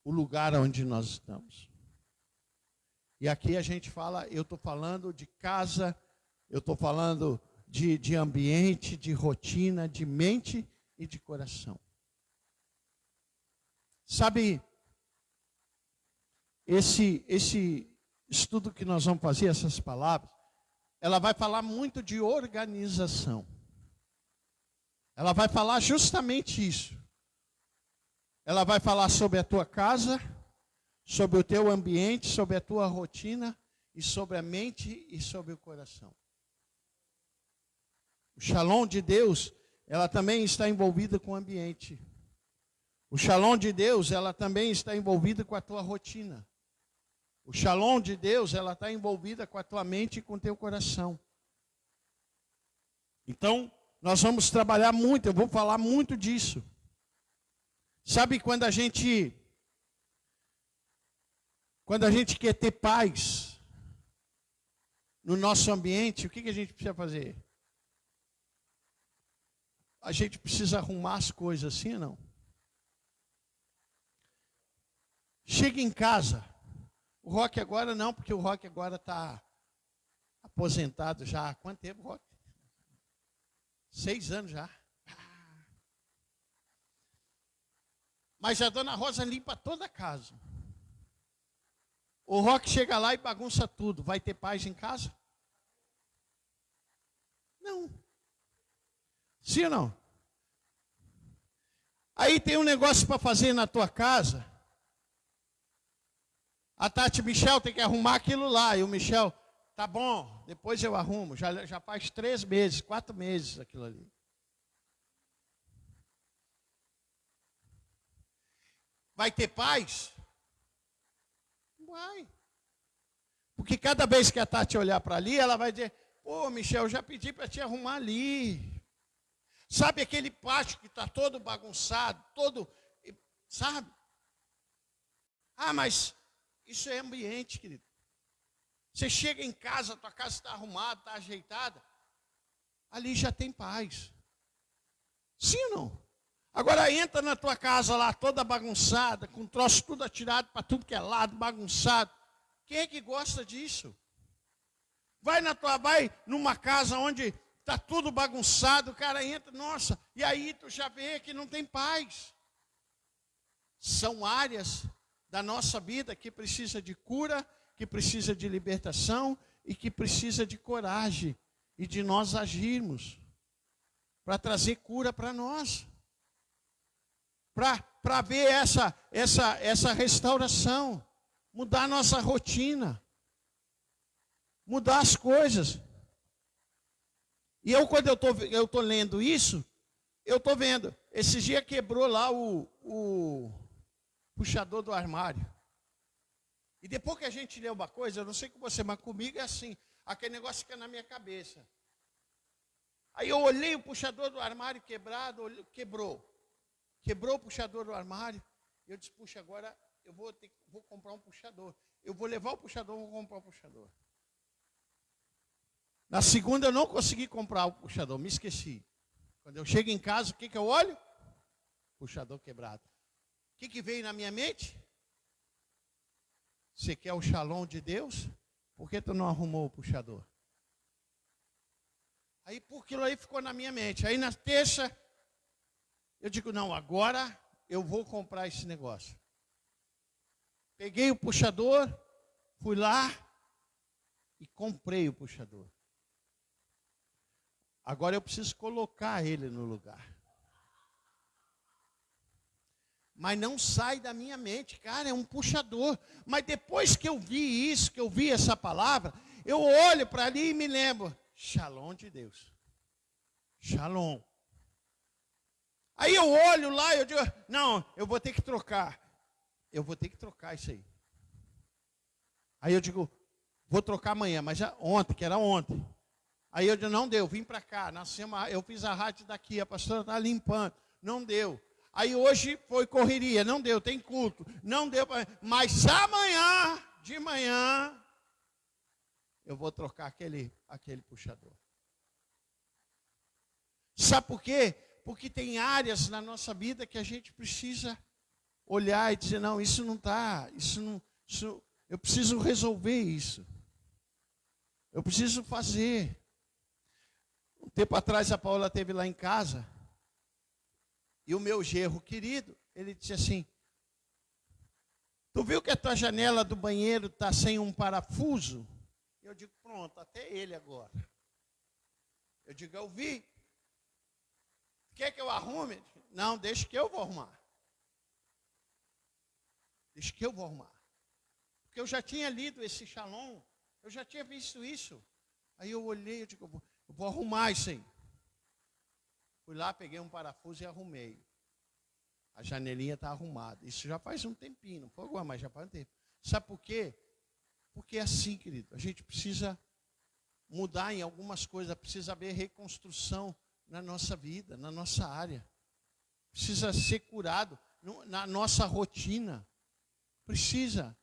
o lugar onde nós estamos. E aqui a gente fala, eu estou falando de casa, eu estou falando de ambiente, de rotina, de mente e de coração. Sabe, esse estudo que nós vamos fazer, essas palavras, ela vai falar muito de organização. Ela vai falar justamente isso. Ela vai falar sobre a tua casa, sobre o teu ambiente, sobre a tua rotina, e sobre a mente e sobre o coração. O shalom de Deus, ela também está envolvida com o ambiente. O shalom de Deus, ela também está envolvida com a tua rotina. O shalom de Deus, ela está envolvida com a tua mente e com o teu coração. Então, nós vamos trabalhar muito, eu vou falar muito disso. Sabe quando a gente quer ter paz no nosso ambiente, o que a gente precisa fazer? A gente precisa arrumar as coisas, sim ou não? Chega em casa, o Rock agora não, porque o Rock agora está aposentado já há quanto tempo, Roque? 6 anos já. Mas a dona Rosa limpa toda a casa. O Roque chega lá e bagunça tudo. Vai ter paz em casa? Não. Sim ou não? Aí tem um negócio para fazer na tua casa. A Tati e o Michel tem que arrumar aquilo lá. E o Michel, tá bom, depois eu arrumo. Já faz 3 meses, 4 meses aquilo ali. Vai ter paz? Não vai. Porque cada vez que a Tati olhar para ali, ela vai dizer, pô, Michel, eu já pedi para te arrumar ali. Sabe aquele pátio que está todo bagunçado, todo, sabe? Ah, mas isso é ambiente, querido. Você chega em casa, a tua casa está arrumada, está ajeitada, ali já tem paz. Sim ou não? Agora entra na tua casa lá, toda bagunçada, com troço tudo atirado para tudo que é lado, bagunçado. Quem é que gosta disso? Vai numa casa onde está tudo bagunçado, o cara entra, nossa, e aí tu já vê que não tem paz. São áreas da nossa vida que precisa de cura, que precisa de libertação e que precisa de coragem e de nós agirmos para trazer cura para nós. Para ver essa restauração, mudar a nossa rotina, mudar as coisas. E eu, quando eu estou lendo isso, eu estou vendo, esses dias quebrou lá o puxador do armário. E depois que a gente lê uma coisa, eu não sei com você, mas comigo é assim, aquele negócio fica na minha cabeça. Aí eu olhei o puxador do armário quebrado, quebrou o puxador do armário. Eu disse, puxa, agora eu vou comprar um puxador. Eu vou levar o puxador, vou comprar o puxador. Na segunda eu não consegui comprar o puxador, me esqueci. Quando eu chego em casa, o que eu olho? Puxador quebrado. O que veio na minha mente? Você quer o shalom de Deus? Por que tu não arrumou o puxador? Aí por aquilo aí ficou na minha mente. Aí na terça, eu digo, não, agora eu vou comprar esse negócio. Peguei o puxador, fui lá e comprei o puxador. Agora eu preciso colocar ele no lugar. Mas não sai da minha mente, cara, é um puxador. Mas depois que eu vi isso, que eu vi essa palavra, eu olho para ali e me lembro, shalom de Deus. Shalom. Aí eu olho lá e eu digo, não, eu vou ter que trocar. Eu vou ter que trocar isso aí. Aí eu digo, vou trocar amanhã, mas já ontem, que era ontem. Aí eu digo, não deu, vim para cá, eu fiz a rádio daqui, a pastora está limpando, não deu. Aí hoje foi correria, não deu, tem culto, não deu, mas amanhã, de manhã, eu vou trocar aquele puxador. Sabe por quê? Porque tem áreas na nossa vida que a gente precisa olhar e dizer, não, isso não está, eu preciso resolver isso. Eu preciso fazer. Um tempo atrás a Paula esteve lá em casa, e o meu genro querido, ele disse assim, tu viu que a tua janela do banheiro está sem um parafuso? Eu digo, pronto, até ele agora. Eu digo, eu vi. Quer que eu arrume? Não, deixa que eu vou arrumar. Deixa que eu vou arrumar. Porque eu já tinha lido esse shalom, eu já tinha visto isso. Aí eu olhei, eu digo, eu vou arrumar isso aí. Fui lá, peguei um parafuso e arrumei. A janelinha está arrumada. Isso já faz um tempinho, não foi agora, mas já faz um tempo. Sabe por quê? Porque é assim, querido, a gente precisa mudar em algumas coisas, precisa haver reconstrução na nossa vida, na nossa área. Precisa ser curado na nossa rotina. Precisa.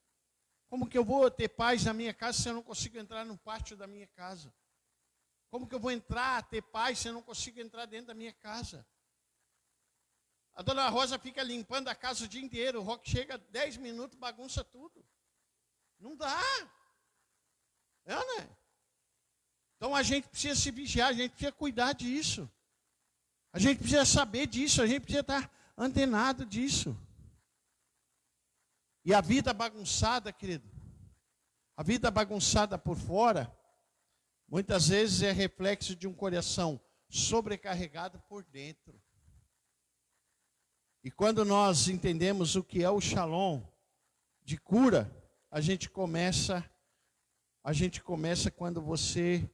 Como que eu vou ter paz na minha casa se eu não consigo entrar no pátio da minha casa? Como que eu vou ter paz se eu não consigo entrar dentro da minha casa? A dona Rosa fica limpando a casa o dia inteiro. O Roque chega 10 minutos, bagunça tudo. Não dá. É, né? Então a gente precisa se vigiar, a gente precisa cuidar disso. A gente precisa saber disso, a gente precisa estar antenado disso. E a vida bagunçada, querido, a vida bagunçada por fora, muitas vezes é reflexo de um coração sobrecarregado por dentro. E quando nós entendemos o que é o shalom de cura, a gente começa quando você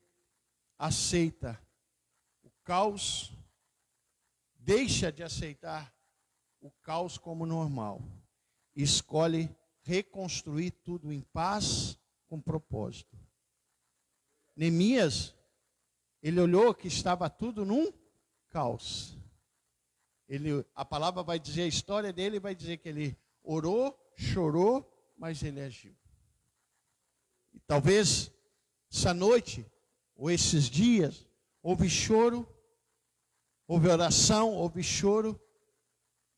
aceita o caos, deixa de aceitar o caos como normal, e escolhe reconstruir tudo em paz, com propósito. Neemias, ele olhou que estava tudo num caos. A palavra vai dizer, a história dele vai dizer que ele orou, chorou, mas ele agiu. E talvez essa noite, ou esses dias, houve choro, houve oração, houve choro,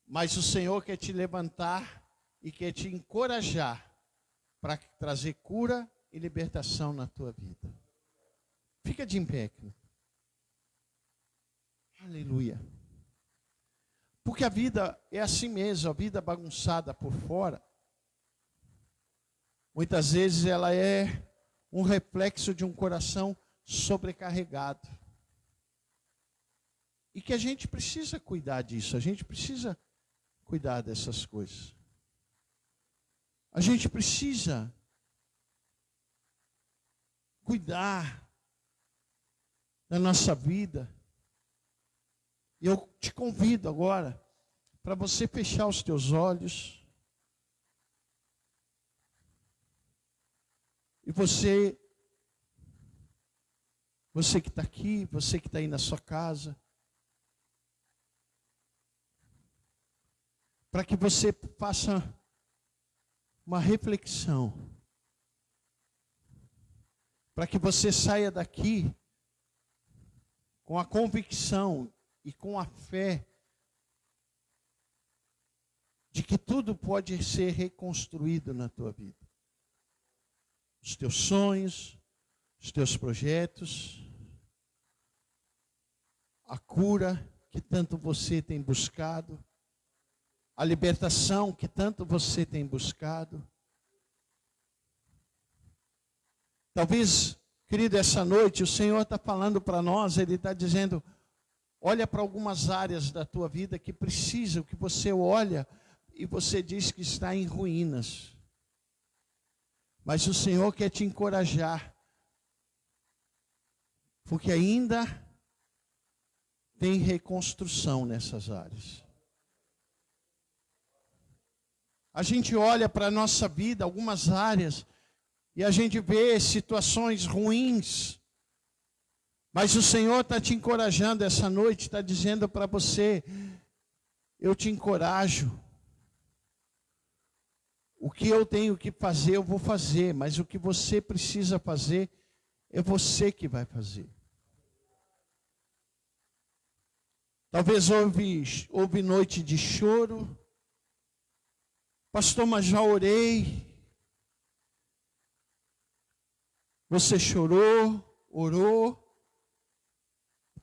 mas o Senhor quer te levantar e quer te encorajar para trazer cura e libertação na tua vida. Fica de em pé, querido. Aleluia. Porque a vida é assim mesmo, a vida bagunçada por fora, muitas vezes ela é um reflexo de um coração sobrecarregado. E que a gente precisa cuidar disso, a gente precisa cuidar dessas coisas. A gente precisa cuidar da nossa vida. E eu te convido agora para você fechar os teus olhos. E você que está aqui, você que está aí na sua casa, para que você faça uma reflexão, para que você saia daqui com a convicção e com a fé de que tudo pode ser reconstruído na tua vida. Os teus sonhos, os teus projetos, a cura que tanto você tem buscado, a libertação que tanto você tem buscado. Talvez, querido, essa noite o Senhor está falando para nós, Ele está dizendo, olha para algumas áreas da tua vida que precisam, que você olha e você diz que está em ruínas. Mas o Senhor quer te encorajar, porque ainda tem reconstrução nessas áreas. A gente olha para a nossa vida, algumas áreas, e a gente vê situações ruins. Mas o Senhor está te encorajando essa noite, está dizendo para você, eu te encorajo. O que eu tenho que fazer, eu vou fazer, mas o que você precisa fazer, é você que vai fazer. Talvez houve noite de choro. Pastor, mas já orei. Você chorou, orou.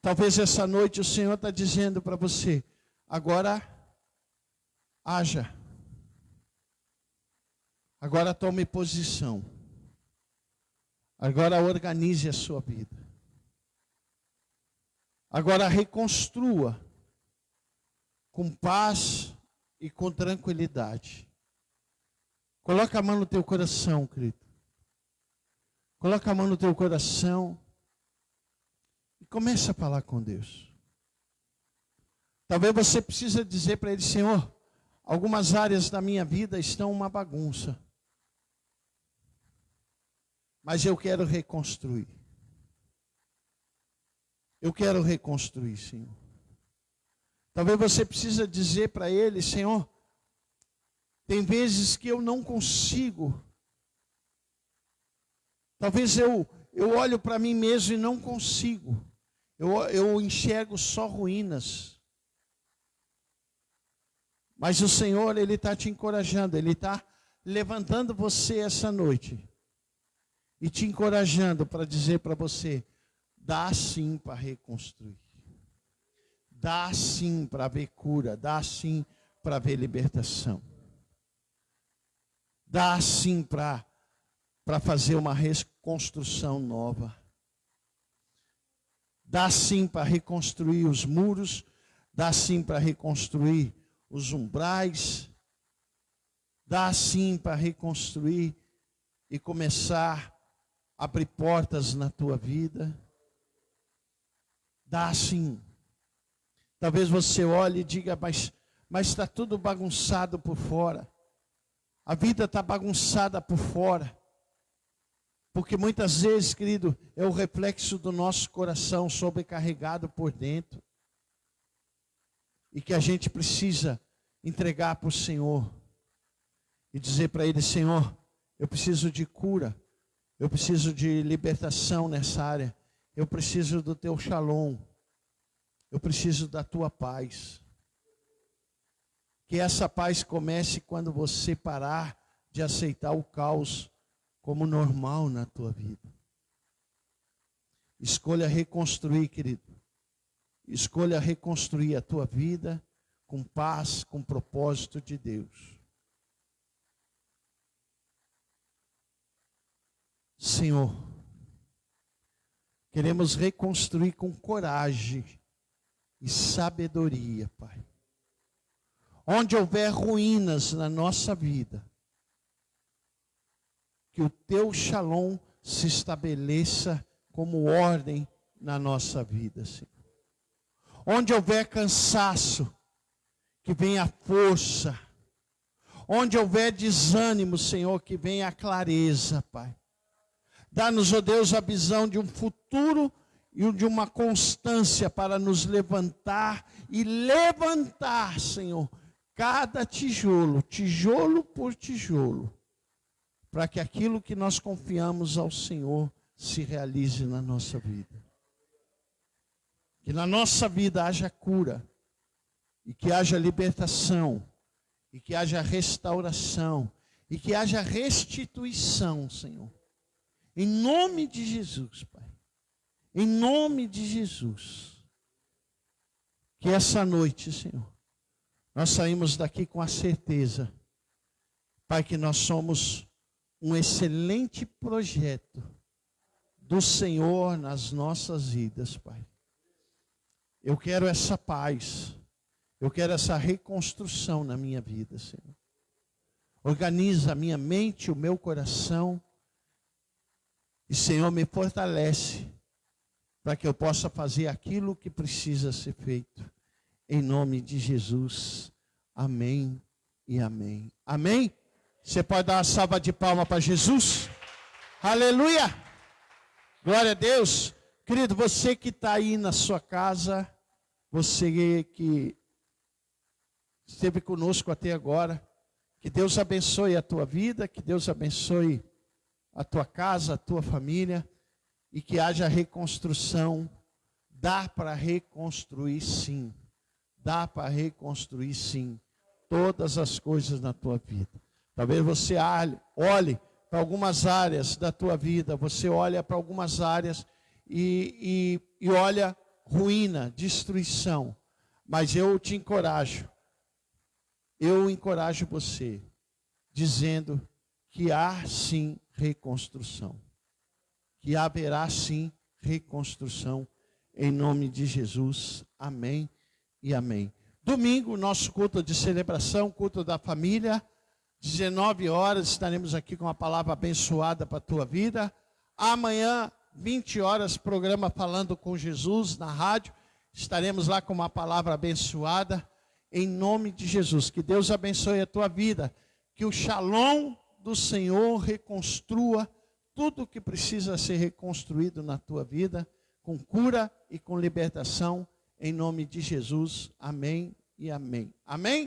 Talvez essa noite o Senhor está dizendo para você, agora haja. Agora tome posição. Agora organize a sua vida. Agora reconstrua com paz e com tranquilidade. Coloca a mão no teu coração, querido. Coloca a mão no teu coração e começa a falar com Deus. Talvez você precise dizer para Ele, Senhor, algumas áreas da minha vida estão uma bagunça. Mas eu quero reconstruir. Eu quero reconstruir, Senhor. Talvez você precise dizer para Ele, Senhor, tem vezes que eu não consigo. Talvez eu olho para mim mesmo e não consigo. Eu enxergo só ruínas. Mas o Senhor, Ele está te encorajando. Ele está levantando você essa noite. E te encorajando para dizer para você, dá sim para reconstruir. Dá sim para ver cura, dá sim para ver libertação. Dá sim para fazer uma reconstrução nova. Dá sim para reconstruir os muros, dá sim para reconstruir os umbrais, dá sim para reconstruir e começar a abrir portas na tua vida. Dá sim. Talvez você olhe e diga, mas está tudo bagunçado por fora. A vida está bagunçada por fora. Porque muitas vezes, querido, é o reflexo do nosso coração sobrecarregado por dentro. E que a gente precisa entregar para o Senhor. E dizer para Ele, Senhor, eu preciso de cura. Eu preciso de libertação nessa área. Eu preciso do teu shalom. Eu preciso da tua paz. Que essa paz comece quando você parar de aceitar o caos como normal na tua vida. Escolha reconstruir, querido. Escolha reconstruir a tua vida com paz, com propósito de Deus. Senhor, queremos reconstruir com coragem e sabedoria, Pai. Onde houver ruínas na nossa vida, que o teu shalom se estabeleça como ordem na nossa vida, Senhor. Onde houver cansaço, que venha força. Onde houver desânimo, Senhor, que venha a clareza, Pai. Dá-nos, ó Deus, a visão de um futuro e de uma constância para nos levantar e levantar, Senhor, cada tijolo, tijolo por tijolo, para que aquilo que nós confiamos ao Senhor se realize na nossa vida. Que na nossa vida haja cura, e que haja libertação, e que haja restauração, e que haja restituição, Senhor. Em nome de Jesus, Pai. Em nome de Jesus. Que essa noite, Senhor, nós saímos daqui com a certeza, Pai, que nós somos um excelente projeto do Senhor nas nossas vidas, Pai. Eu quero essa paz, eu quero essa reconstrução na minha vida, Senhor. Organiza a minha mente, o meu coração, e, Senhor, me fortalece, para que eu possa fazer aquilo que precisa ser feito. Em nome de Jesus. Amém e amém. Amém? Você pode dar uma salva de palmas para Jesus? Aleluia! Glória a Deus. Querido, você que está aí na sua casa, você que esteve conosco até agora, que Deus abençoe a tua vida, que Deus abençoe a tua casa, a tua família, e que haja reconstrução. Dá para reconstruir sim. Dá para reconstruir sim todas as coisas na tua vida. Talvez você olhe para algumas áreas da tua vida, você olha para algumas áreas e olha ruína, destruição. Mas eu te encorajo, eu encorajo você, dizendo que há sim reconstrução. Que haverá sim reconstrução, em nome de Jesus. Amém e amém. Domingo, nosso culto de celebração, culto da família, 19 horas, estaremos aqui com uma palavra abençoada para a tua vida. Amanhã, 20 horas, programa Falando com Jesus na rádio. Estaremos lá com uma palavra abençoada, em nome de Jesus. Que Deus abençoe a tua vida. Que o shalom do Senhor reconstrua tudo o que precisa ser reconstruído na tua vida, com cura e com libertação, em nome de Jesus. Amém e amém. Amém?